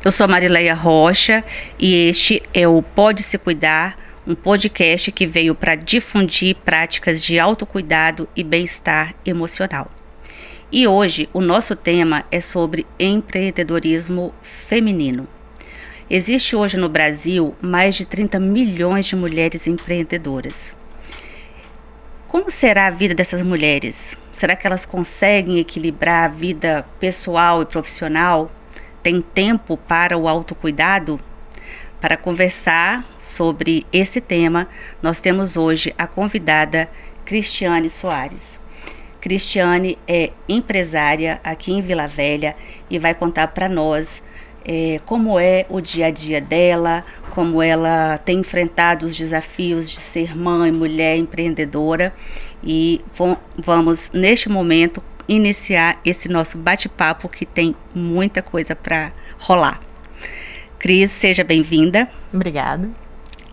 Eu sou Marileia Rocha e este é o Pode Se Cuidar, um podcast que veio para difundir práticas de autocuidado e bem-estar emocional. E hoje o nosso tema é sobre empreendedorismo feminino. Existe hoje no Brasil mais de 30 milhões de mulheres empreendedoras. Como será a vida dessas mulheres? Será que elas conseguem equilibrar a vida pessoal e profissional? Tem tempo para o autocuidado? Para conversar sobre esse tema, nós temos hoje a convidada Cristiane Soares. Cristiane é empresária aqui em Vila Velha e vai contar para nós como é o dia a dia dela, como ela tem enfrentado os desafios de ser mãe, mulher, empreendedora. E vamos, neste momento, iniciar esse nosso bate-papo que tem muita coisa para rolar. Cris, seja bem-vinda. Obrigada.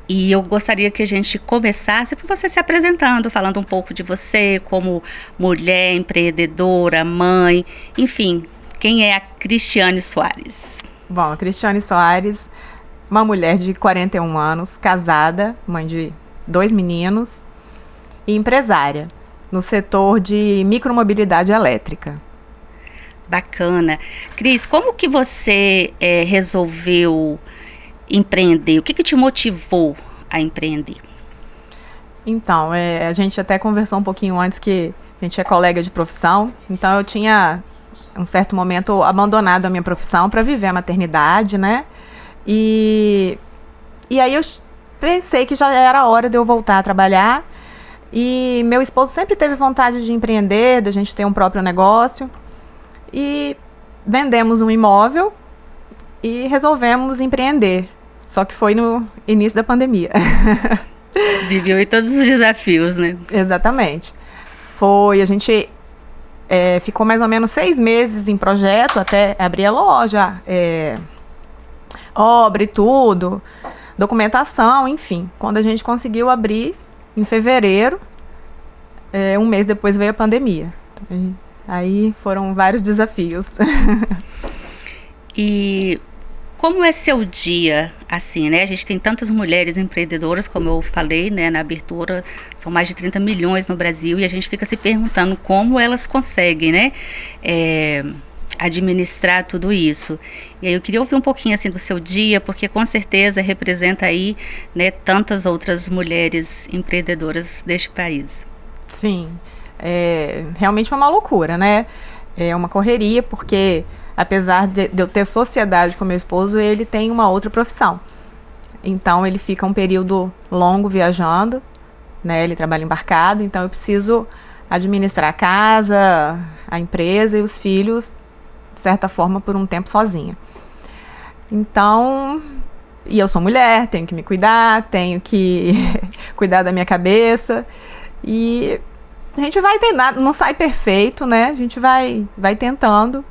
E eu gostaria que a gente começasse por você se apresentando, falando um pouco de você como mulher, empreendedora, mãe, enfim, quem é a Cristiane Soares? Bom, a Cristiane Soares, uma mulher de 41 anos, casada, mãe de 2 meninos e empresária no setor de micromobilidade elétrica. Bacana. Cris, como que você resolveu empreender? O que te motivou a empreender? Então, a gente até conversou um pouquinho antes que a gente é colega de profissão, então eu tinha, em um certo momento, abandonado a minha profissão para viver a maternidade, né? E aí eu pensei que já era a hora de eu voltar a trabalhar. E meu esposo sempre teve vontade de empreender, de a gente ter um próprio negócio. E vendemos um imóvel e resolvemos empreender. Só que foi no início da pandemia. Viveu aí todos os desafios, né? Exatamente. A gente ficou mais ou menos 6 meses em projeto, até abrir a loja, obra e tudo, documentação, enfim. Quando a gente conseguiu abrir, em fevereiro, um mês depois veio a pandemia. Aí foram vários desafios. E como é seu dia, assim, né? A gente tem tantas mulheres empreendedoras, como eu falei, né, na abertura, são mais de 30 milhões no Brasil, e a gente fica se perguntando como elas conseguem, né, administrar tudo isso. E aí eu queria ouvir um pouquinho, assim, do seu dia, porque com certeza representa aí, né, tantas outras mulheres empreendedoras deste país. Sim, realmente é uma loucura, né? É uma correria, porque apesar de eu ter sociedade com meu esposo, ele tem uma outra profissão. Então ele fica um período longo viajando, né? Ele trabalha embarcado, então eu preciso administrar a casa, a empresa e os filhos, de certa forma, por um tempo sozinha. Então, e eu sou mulher, tenho que me cuidar, tenho que cuidar da minha cabeça. E a gente vai tentando, não sai perfeito, né? A gente vai tentando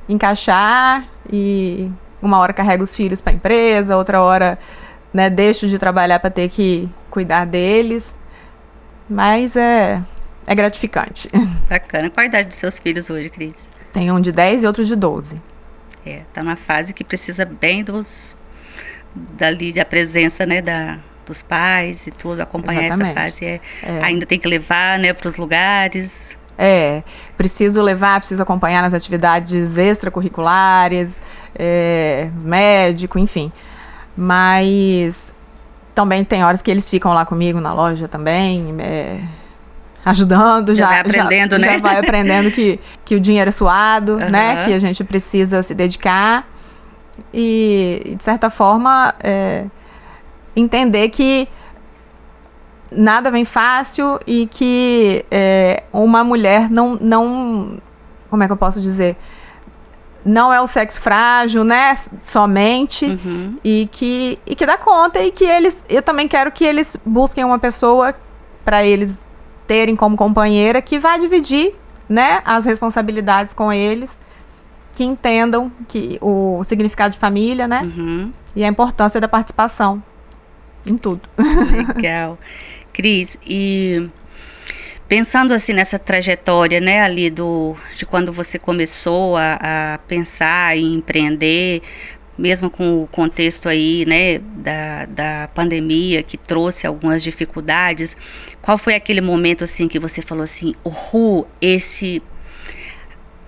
encaixar, e uma hora carrego os filhos para a empresa, outra hora, né, deixo de trabalhar para ter que cuidar deles. Mas é gratificante. Bacana. Qual a idade dos seus filhos hoje, Cris? Tem um de 10 e outro de 12. Tá numa fase que precisa bem da presença, né, dos pais e tudo, acompanhar. Exatamente. Essa fase. Ainda tem que levar, né, para os lugares. Preciso acompanhar nas atividades extracurriculares, médico, enfim. Mas também tem horas que eles ficam lá comigo na loja também, ajudando, já vai aprendendo, né? Já vai aprendendo que o dinheiro é suado, né? Que a gente precisa se dedicar e, de certa forma, entender que nada vem fácil e que uma mulher não, como é que eu posso dizer? Não é o sexo frágil, né? Somente. Uhum. E que dá conta, e que eu também quero que eles busquem uma pessoa para eles terem como companheira, que vai dividir, né, as responsabilidades com eles, que entendam o significado de família, né? Uhum. E a importância da participação em tudo. Legal. Cris, e Pensando assim nessa trajetória, né, ali de quando você começou a pensar em empreender, mesmo com o contexto aí, né, da pandemia que trouxe algumas dificuldades, qual foi aquele momento assim que você falou assim, esse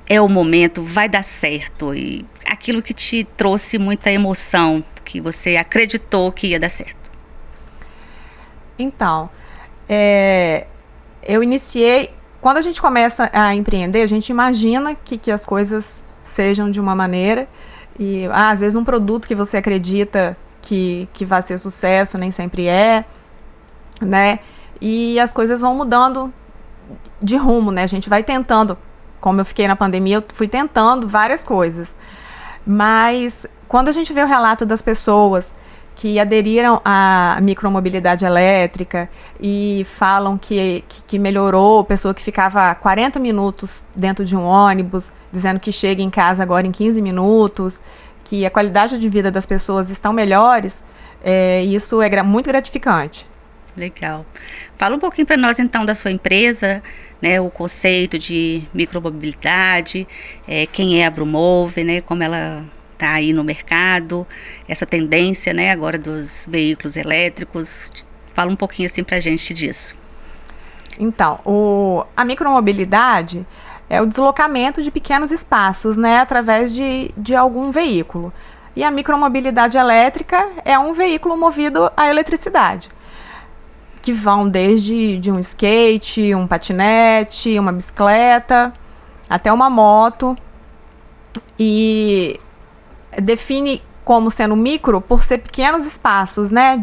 é o momento, vai dar certo, e aquilo que te trouxe muita emoção, que você acreditou que ia dar certo? Então, eu iniciei... Quando a gente começa a empreender, a gente imagina que as coisas sejam de uma maneira e, às vezes, um produto que você acredita que vai ser sucesso nem sempre é, né? E as coisas vão mudando de rumo, né? A gente vai tentando, como eu fiquei na pandemia, eu fui tentando várias coisas. Mas, quando a gente vê o relato das pessoas que aderiram à micromobilidade elétrica e falam que melhorou, pessoa que ficava 40 minutos dentro de um ônibus, dizendo que chega em casa agora em 15 minutos, que a qualidade de vida das pessoas estão melhores, isso é muito gratificante. Legal. Fala um pouquinho para nós então da sua empresa, né, o conceito de micromobilidade, quem é a Brumove, né, como ela está aí no mercado, essa tendência, né, agora dos veículos elétricos. Fala um pouquinho assim para a gente disso. Então, a micromobilidade é o deslocamento de pequenos espaços, né, através de algum veículo. E a micromobilidade elétrica é um veículo movido à eletricidade, que vão desde um skate, um patinete, uma bicicleta, até uma moto, e define como sendo micro por ser pequenos espaços, né,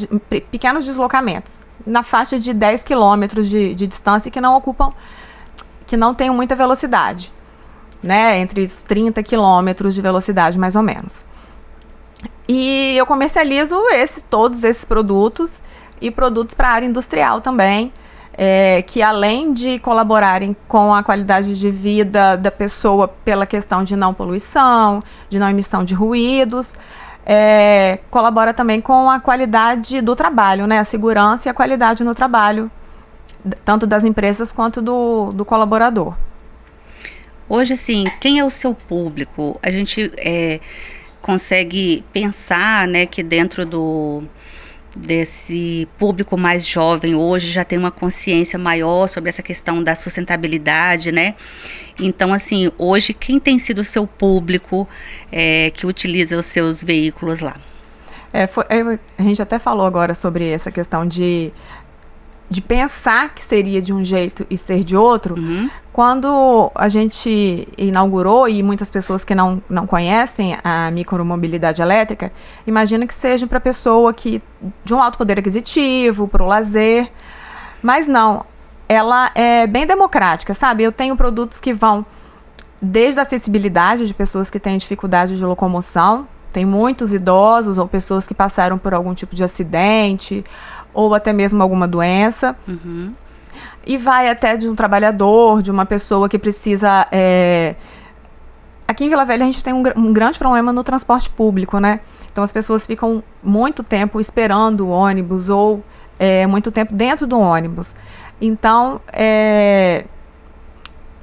pequenos deslocamentos, na faixa de 10 quilômetros de distância que não tenham muita velocidade, né, entre os 30 quilômetros de velocidade mais ou menos. E eu comercializo todos esses produtos e produtos para a área industrial também, que além de colaborarem com a qualidade de vida da pessoa pela questão de não poluição, de não emissão de ruídos, colabora também com a qualidade do trabalho, né? A segurança e a qualidade no trabalho, tanto das empresas quanto do colaborador. Hoje, assim, quem é o seu público? A gente consegue pensar, né, que dentro desse público mais jovem hoje já tem uma consciência maior sobre essa questão da sustentabilidade, né? Então, assim, hoje quem tem sido o seu público que utiliza os seus veículos lá? A gente até falou agora sobre essa questão de pensar que seria de um jeito e ser de outro. Uhum. Quando a gente inaugurou, e muitas pessoas que não conhecem a micromobilidade elétrica, imagina que seja para pessoa de um alto poder aquisitivo, para o lazer, mas não, ela é bem democrática, sabe? Eu tenho produtos que vão desde a acessibilidade de pessoas que têm dificuldade de locomoção, tem muitos idosos ou pessoas que passaram por algum tipo de acidente, ou até mesmo alguma doença. Uhum. E vai até de um trabalhador, de uma pessoa que precisa... Aqui em Vila Velha a gente tem um grande problema no transporte público, né? Então as pessoas ficam muito tempo esperando o ônibus ou muito tempo dentro do ônibus. Então,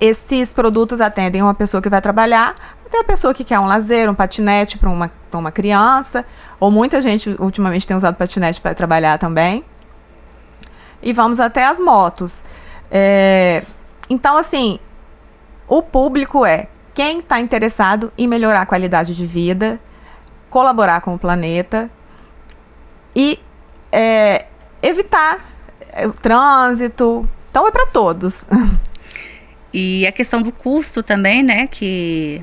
esses produtos atendem uma pessoa que vai trabalhar, até a pessoa que quer um lazer, um patinete para uma criança, ou muita gente ultimamente tem usado patinete para trabalhar também. E vamos até as motos. Então, assim, o público quem está interessado em melhorar a qualidade de vida, colaborar com o planeta e evitar o trânsito. Então, é para todos. E a questão do custo também, né, que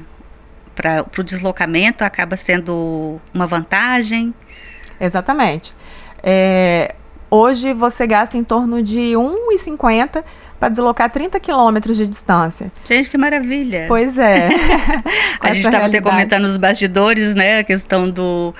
para o deslocamento acaba sendo uma vantagem. Exatamente. Hoje você gasta em torno de R$ 1,50 para deslocar 30 quilômetros de distância. Gente, que maravilha! Pois é. A gente estava até comentando nos bastidores, né, a questão do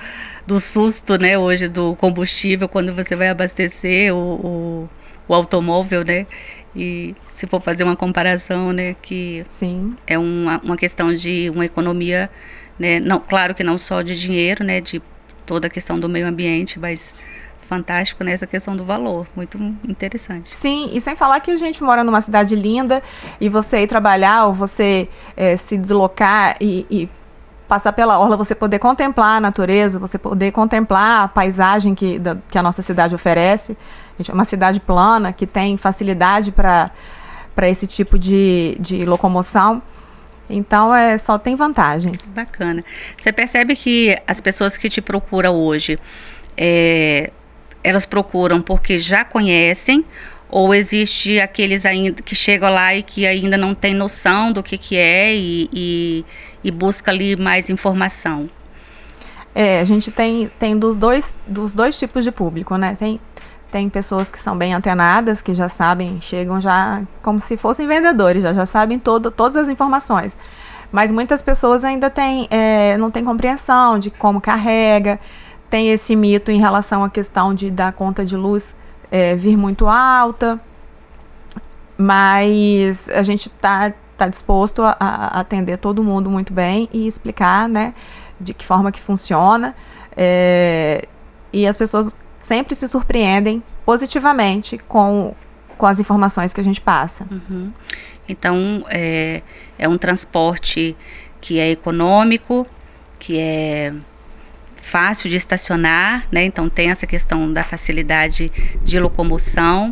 susto, né, hoje do combustível, quando você vai abastecer o automóvel, né? E se for fazer uma comparação, né, que sim, é uma questão de uma economia, né, não, claro que não só de dinheiro, né, de toda a questão do meio ambiente, mas fantástico nessa questão do valor, muito interessante. Sim, e sem falar que a gente mora numa cidade linda e você ir trabalhar ou você se deslocar e passar pela orla, você poder contemplar a natureza, você poder contemplar a paisagem que a nossa cidade oferece. A gente é uma cidade plana que tem facilidade para esse tipo de locomoção. Então, só tem vantagens. Bacana. Você percebe que as pessoas que te procuram hoje, elas procuram porque já conhecem, ou existe aqueles ainda que chegam lá e que ainda não tem noção do que é e busca ali mais informação? A gente tem dos dois tipos de público, né? Tem pessoas que são bem antenadas, que já sabem, chegam já como se fossem vendedores, já sabem todas as informações. Mas muitas pessoas ainda não têm compreensão de como carrega, tem esse mito em relação à questão da conta de luz vir muito alta, mas a gente está disposto a atender todo mundo muito bem e explicar, né, de que forma que funciona, e as pessoas sempre se surpreendem positivamente com as informações que a gente passa. Uhum. Então, é um transporte que é econômico, que é fácil de estacionar, né? Então tem essa questão da facilidade de locomoção,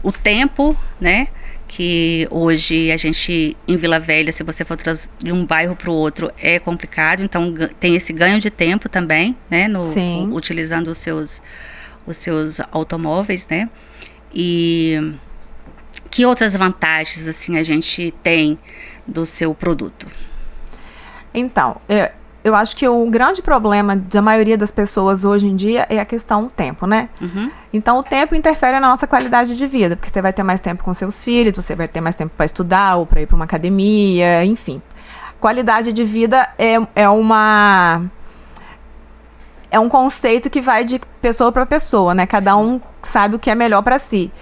o tempo, né? Que hoje a gente, em Vila Velha, se você for de um bairro para o outro, é complicado, então tem esse ganho de tempo também, né? Utilizando os seus automóveis, né? E que outras vantagens, assim, a gente tem do seu produto? Então, eu acho que o grande problema da maioria das pessoas hoje em dia é a questão do tempo, né? Uhum. Então, o tempo interfere na nossa qualidade de vida, porque você vai ter mais tempo com seus filhos, você vai ter mais tempo para estudar ou para ir para uma academia, enfim. Qualidade de vida é um conceito que vai de pessoa para pessoa, né? Cada um sabe o que é melhor para si.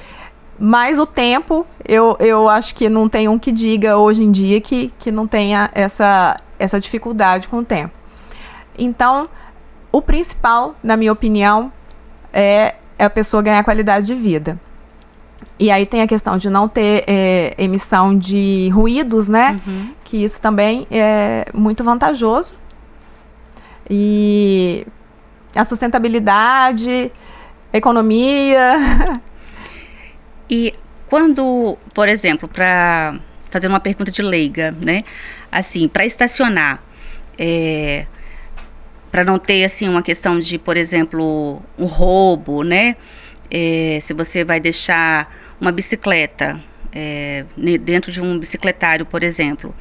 Mas o tempo, eu acho que não tem um que diga hoje em dia que não tenha essa dificuldade com o tempo. Então, o principal, na minha opinião, é a pessoa ganhar qualidade de vida. E aí tem a questão de não ter emissão de ruídos, né? Uhum. Que isso também é muito vantajoso. E a sustentabilidade, economia. E quando, por exemplo, para fazer uma pergunta de leiga, né? Assim, para estacionar, para não ter, assim, uma questão de, por exemplo, um roubo, né? Se você vai deixar uma bicicleta dentro de um bicicletário, por exemplo,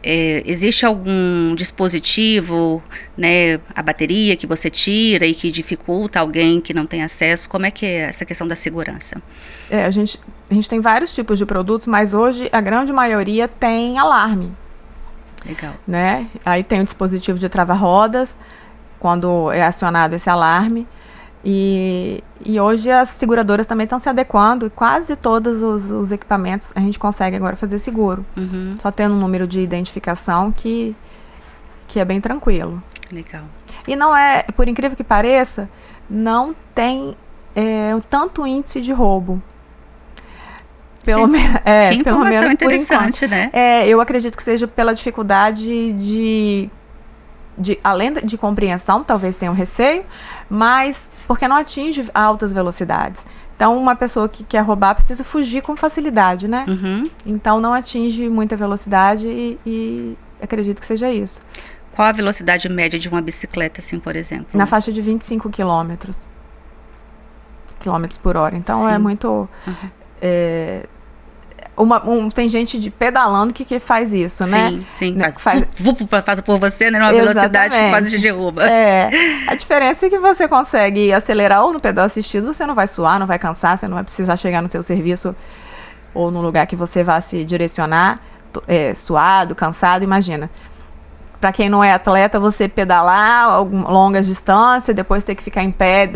existe algum dispositivo, né, a bateria que você tira e que dificulta alguém que não tem acesso? Como é que é essa questão da segurança? A gente tem vários tipos de produtos, mas hoje a grande maioria tem alarme. Legal. Né? Aí tem o dispositivo de trava-rodas, quando é acionado esse alarme. E hoje as seguradoras também estão se adequando, e quase todos os equipamentos a gente consegue agora fazer seguro. Uhum. Só tendo um número de identificação que é bem tranquilo. Legal. E não por incrível que pareça, não tem tanto índice de roubo. Pelo menos por enquanto. Né? Eu acredito que seja pela dificuldade além de compreensão, talvez tenha um receio, mas porque não atinge altas velocidades. Então, uma pessoa que quer roubar precisa fugir com facilidade, né? Uhum. Então, não atinge muita velocidade e acredito que seja isso. Qual a velocidade média de uma bicicleta, assim, por exemplo? Na faixa de 25 quilômetros por hora. Então, é muito... Uhum. Tem gente pedalando que faz isso, né? Sim. Faz por você, né? Numa velocidade que quase te derruba. A diferença é que você consegue acelerar ou no pedal assistido, você não vai suar, não vai cansar, você não vai precisar chegar no seu serviço ou no lugar que você vá se direcionar, suado, cansado, imagina. Para quem não é atleta, você pedalar longas distâncias, depois ter que ficar em pé,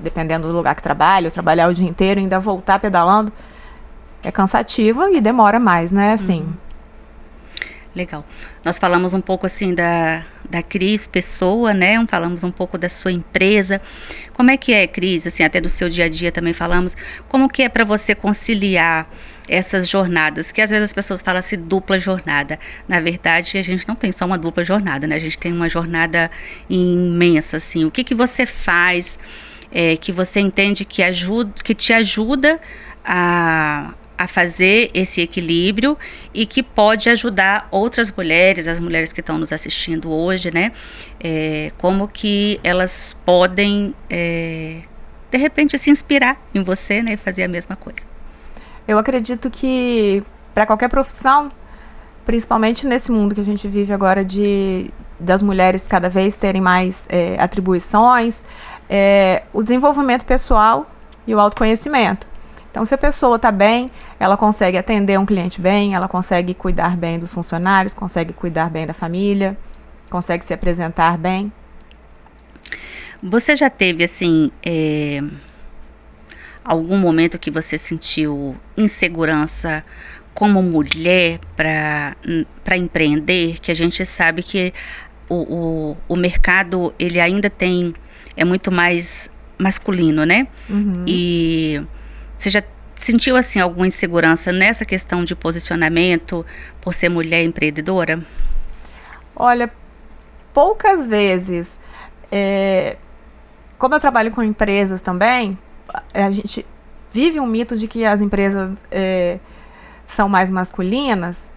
dependendo do lugar que trabalhar o dia inteiro, ainda voltar pedalando. É cansativa e demora mais, né, assim. Uhum. Legal. Nós falamos um pouco, assim, da Cris Pessoa, né? Falamos um pouco da sua empresa. Como é que é, Cris, assim, até do seu dia a dia também falamos, como que é para você conciliar essas jornadas, que às vezes as pessoas falam assim, dupla jornada. Na verdade, a gente não tem só uma dupla jornada, né? A gente tem uma jornada imensa, assim. O que você faz que você entende que te ajuda a fazer esse equilíbrio e que pode ajudar outras mulheres, as mulheres que estão nos assistindo hoje, né? Como que elas podem, de repente, se inspirar em você, né? E fazer a mesma coisa. Eu acredito que para qualquer profissão, principalmente nesse mundo que a gente vive agora das mulheres cada vez terem mais atribuições, o desenvolvimento pessoal e o autoconhecimento. Então, se a pessoa está bem, ela consegue atender um cliente bem, ela consegue cuidar bem dos funcionários, consegue cuidar bem da família, consegue se apresentar bem. Você já teve, assim, algum momento que você sentiu insegurança como mulher para empreender? Que a gente sabe que o mercado, ele ainda é muito mais masculino, né? Uhum. E você já sentiu, assim, alguma insegurança nessa questão de posicionamento por ser mulher empreendedora? Olha, poucas vezes. Como eu trabalho com empresas também, a gente vive um mito de que as empresas são mais masculinas.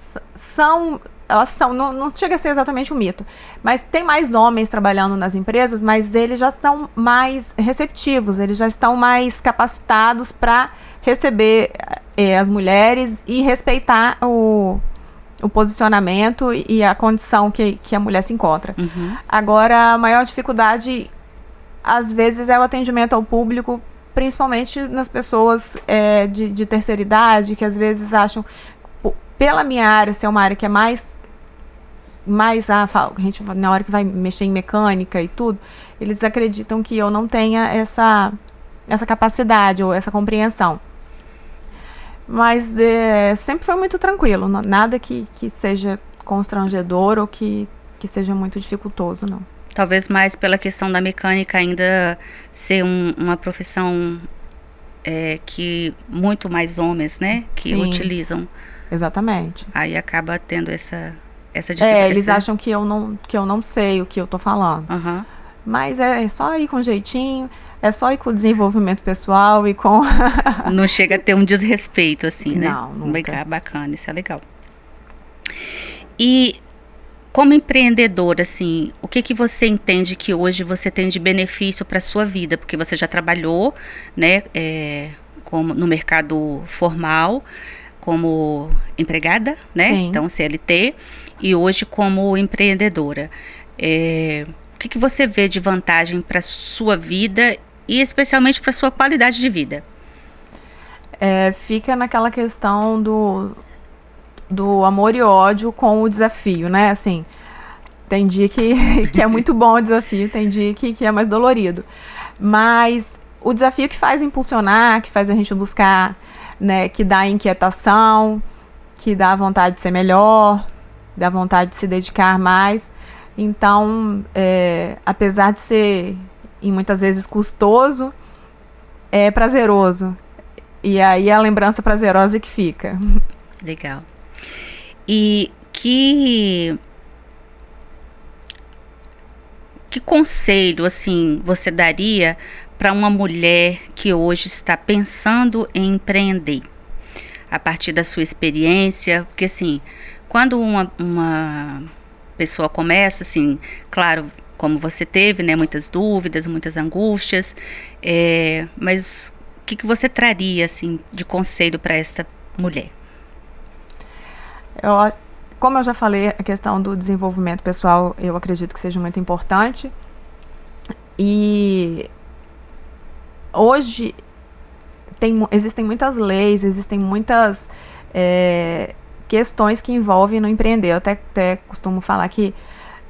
Elas são, não chega a ser exatamente um mito, mas tem mais homens trabalhando nas empresas, mas eles já estão mais receptivos, eles já estão mais capacitados para receber as mulheres e respeitar o posicionamento e a condição que a mulher se encontra. Uhum. Agora, a maior dificuldade, às vezes, é o atendimento ao público, principalmente nas pessoas de terceira idade, que às vezes acham, pela minha área, ser uma área que é mais a gente, na hora que vai mexer em mecânica e tudo, eles acreditam que eu não tenha essa capacidade ou essa compreensão. Mas sempre foi muito tranquilo, nada que seja constrangedor ou que seja muito dificultoso, não. Talvez mais pela questão da mecânica ainda ser uma profissão que muito mais homens, né, que Sim, utilizam. Exatamente. Aí acaba tendo essa dificuldade. Eles acham que eu não sei o que eu tô falando. Uhum. Mas é só ir com jeitinho, é só ir com o desenvolvimento pessoal e com... Não chega a ter um desrespeito, assim, né? Não, nunca. Bacana, isso é legal. E como empreendedora, assim, o que você entende que hoje você tem de benefício para a sua vida? Porque você já trabalhou, né, no mercado formal, como empregada, né? Sim. Então, CLT, e hoje como empreendedora. O que você vê de vantagem para a sua vida e especialmente para a sua qualidade de vida? Fica naquela questão do amor e ódio com o desafio, né? Assim, tem dia que é muito bom o desafio, tem dia que é mais dolorido. Mas o desafio que faz impulsionar, que faz a gente buscar, né, que dá inquietação, que dá vontade de ser melhor, dá vontade de se dedicar mais. Então, apesar de ser, e muitas vezes, custoso, é prazeroso. E aí a lembrança prazerosa que fica. Legal. E que conselho, assim, você daria para uma mulher que hoje está pensando em empreender? A partir da sua experiência, porque assim, quando uma pessoa começa, assim, claro, como você teve, né, muitas dúvidas, muitas angústias, mas o que você traria, assim, de conselho para esta mulher? Como eu já falei, a questão do desenvolvimento pessoal, eu acredito que seja muito importante. E hoje existem muitas leis, existem muitas questões que envolvem no empreender. Eu até costumo falar que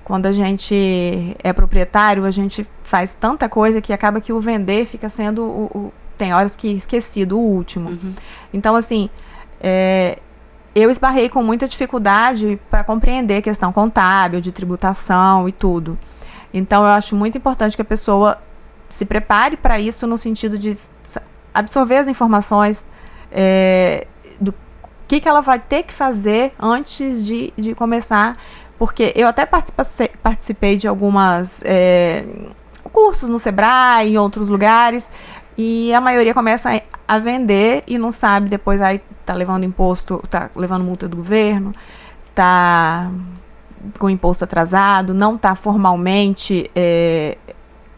quando a gente é proprietário, a gente faz tanta coisa que acaba que o vender fica sendo tem horas que esquecido, o último. Uhum. Então, assim, eu esbarrei com muita dificuldade para compreender a questão contábil, de tributação e tudo. Então, eu acho muito importante que a pessoa se prepare para isso no sentido de absorver as informações do que ela vai ter que fazer antes de começar, porque eu até participei de algumas cursos no Sebrae, em outros lugares, e a maioria começa a vender e não sabe, depois aí tá levando imposto, tá levando multa do governo, tá com imposto atrasado, não tá formalmente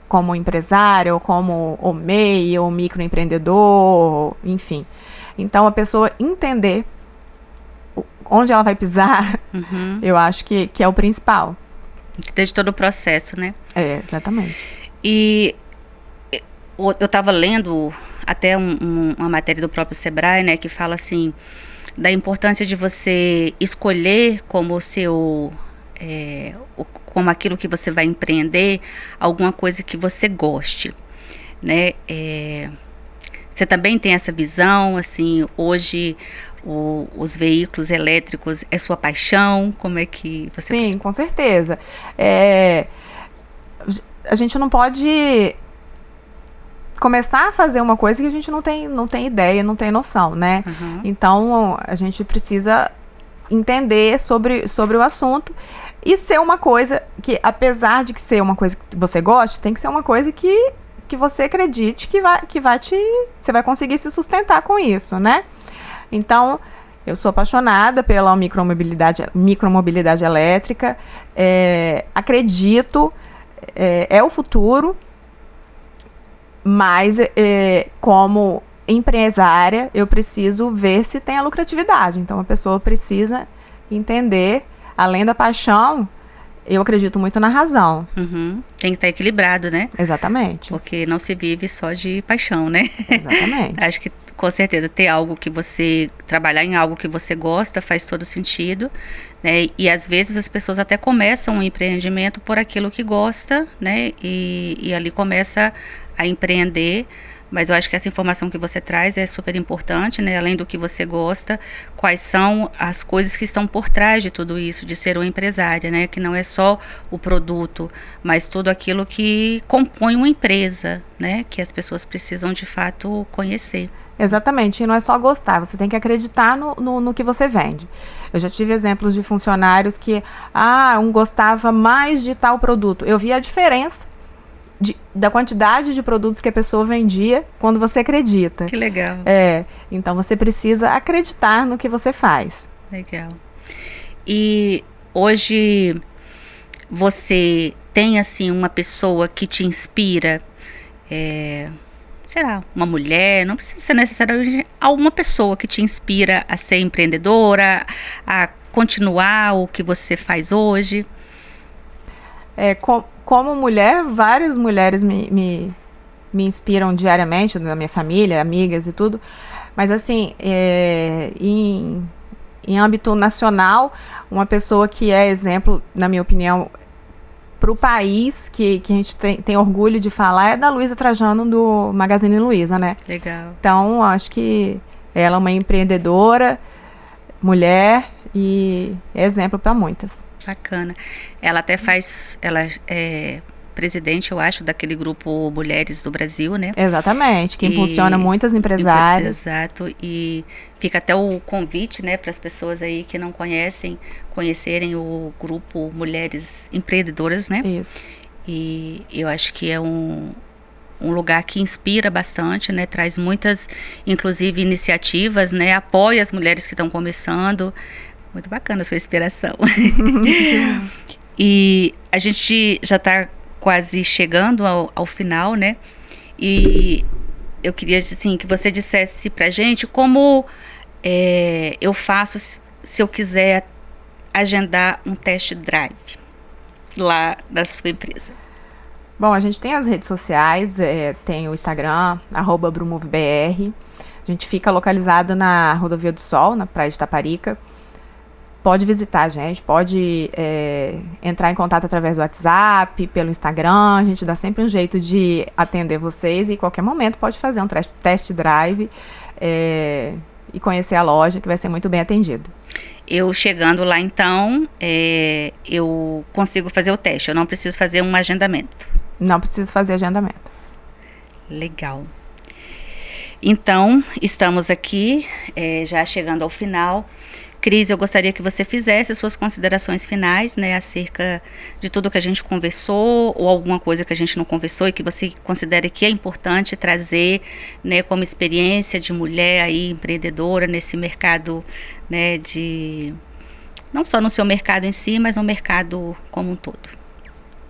como empresário, ou como ou MEI, ou microempreendedor, enfim. Então, a pessoa entender onde ela vai pisar, eu acho que é o principal. Desde todo o processo, né? Exatamente. E eu estava lendo até uma matéria do próprio Sebrae, né, que fala assim, da importância de você escolher como seu... como aquilo que você vai empreender, alguma coisa que você goste, né? Você também tem essa visão, assim, hoje os veículos elétricos é sua paixão? Como é que você... Sim, com certeza. A gente não pode começar a fazer uma coisa que a gente não tem ideia, não tem noção, né? Então, a gente precisa entender sobre o assunto e ser uma coisa que, apesar de que ser uma coisa que você goste, tem que ser uma coisa que você acredite você vai conseguir se sustentar com isso, né? Então, eu sou apaixonada pela micromobilidade elétrica, acredito, é o futuro, mas como empresária, eu preciso ver se tem a lucratividade. Então, a pessoa precisa entender, além da paixão, eu acredito muito na razão. Tem que estar equilibrado, né? Exatamente. Porque não se vive só de paixão, né? Exatamente. Acho que, com certeza, trabalhar em algo que você gosta faz todo sentido, né? E às vezes as pessoas até começam um empreendimento por aquilo que gosta, né? E ali começa a empreender. Mas eu acho que essa informação que você traz é super importante, né? Além do que você gosta, quais são as coisas que estão por trás de tudo isso, de ser uma empresária, né? Que não é só o produto, mas tudo aquilo que compõe uma empresa, né? Que as pessoas precisam, de fato, conhecer. Exatamente, e não é só gostar, você tem que acreditar no que você vende. Eu já tive exemplos de funcionários que, um gostava mais de tal produto. Eu vi a diferença da quantidade de produtos que a pessoa vendia quando você acredita. Que legal. Então você precisa acreditar no que você faz. Legal. E hoje você tem, assim, uma pessoa que te inspira, sei lá, uma mulher, não precisa ser necessariamente alguma pessoa que te inspira a ser empreendedora, a continuar o que você faz hoje? Como mulher, várias mulheres me inspiram diariamente, da minha família, amigas e tudo. Mas, assim, em âmbito nacional, uma pessoa que é exemplo, na minha opinião, para o país, que a gente tem orgulho de falar, é da Luísa Trajano, do Magazine Luiza, né? Legal. Então, acho que ela é uma empreendedora, mulher e é exemplo para muitas. Bacana. Ela é presidente, eu acho, daquele grupo Mulheres do Brasil, né? Exatamente, que impulsiona muitas empresárias. Exato, e fica até o convite, né, para as pessoas aí que não conhecerem o grupo Mulheres Empreendedoras, né? Isso. E eu acho que é um lugar que inspira bastante, né? Traz muitas, inclusive, iniciativas, né? Apoia as mulheres que estão começando. Muito bacana a sua inspiração. E a gente já está quase chegando ao final, né? E eu queria, assim, que você dissesse pra gente como eu faço se eu quiser agendar um test drive lá da sua empresa. Bom, a gente tem as redes sociais, tem o Instagram, @brumovbr. A gente fica localizado na Rodovia do Sol, na Praia de Taparica. Pode visitar a gente, pode entrar em contato através do WhatsApp, pelo Instagram. A gente dá sempre um jeito de atender vocês e, em qualquer momento, pode fazer um test drive e conhecer a loja, que vai ser muito bem atendido. Eu chegando lá, então, eu consigo fazer o teste, eu não preciso fazer um agendamento. Não precisa fazer agendamento. Legal. Então, estamos aqui, já chegando ao final. Cris, eu gostaria que você fizesse suas considerações finais, né, acerca de tudo que a gente conversou, ou alguma coisa que a gente não conversou e que você considere que é importante trazer, né, como experiência de mulher aí, empreendedora nesse mercado, né, não só no seu mercado em si, mas no mercado como um todo.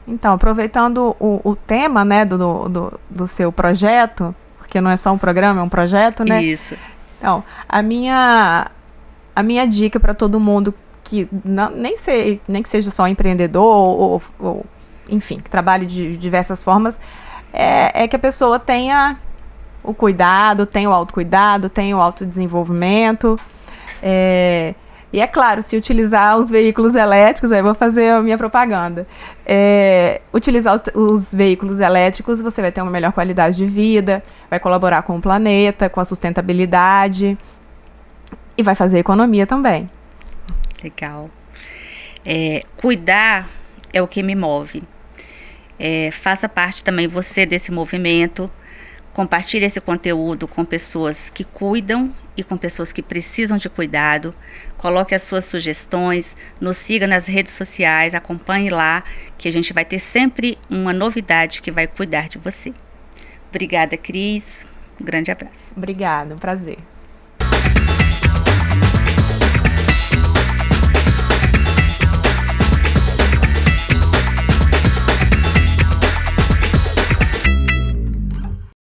Então, aproveitando o tema, né, do seu projeto, porque não é só um programa, é um projeto, né? Isso. Então, a minha dica para todo mundo que nem que seja só empreendedor ou enfim, que trabalhe de diversas formas, é que a pessoa tenha o cuidado, tenha o autocuidado, tenha o autodesenvolvimento. E é claro, se utilizar os veículos elétricos, aí eu vou fazer a minha propaganda. Utilizar os veículos elétricos, você vai ter uma melhor qualidade de vida, vai colaborar com o planeta, com a sustentabilidade. E vai fazer economia também. Legal. Cuidar é o que me move. Faça parte também você desse movimento. Compartilhe esse conteúdo com pessoas que cuidam e com pessoas que precisam de cuidado. Coloque as suas sugestões, nos siga nas redes sociais, acompanhe lá, que a gente vai ter sempre uma novidade que vai cuidar de você. Obrigada, Cris. Um grande abraço. Obrigada, um prazer.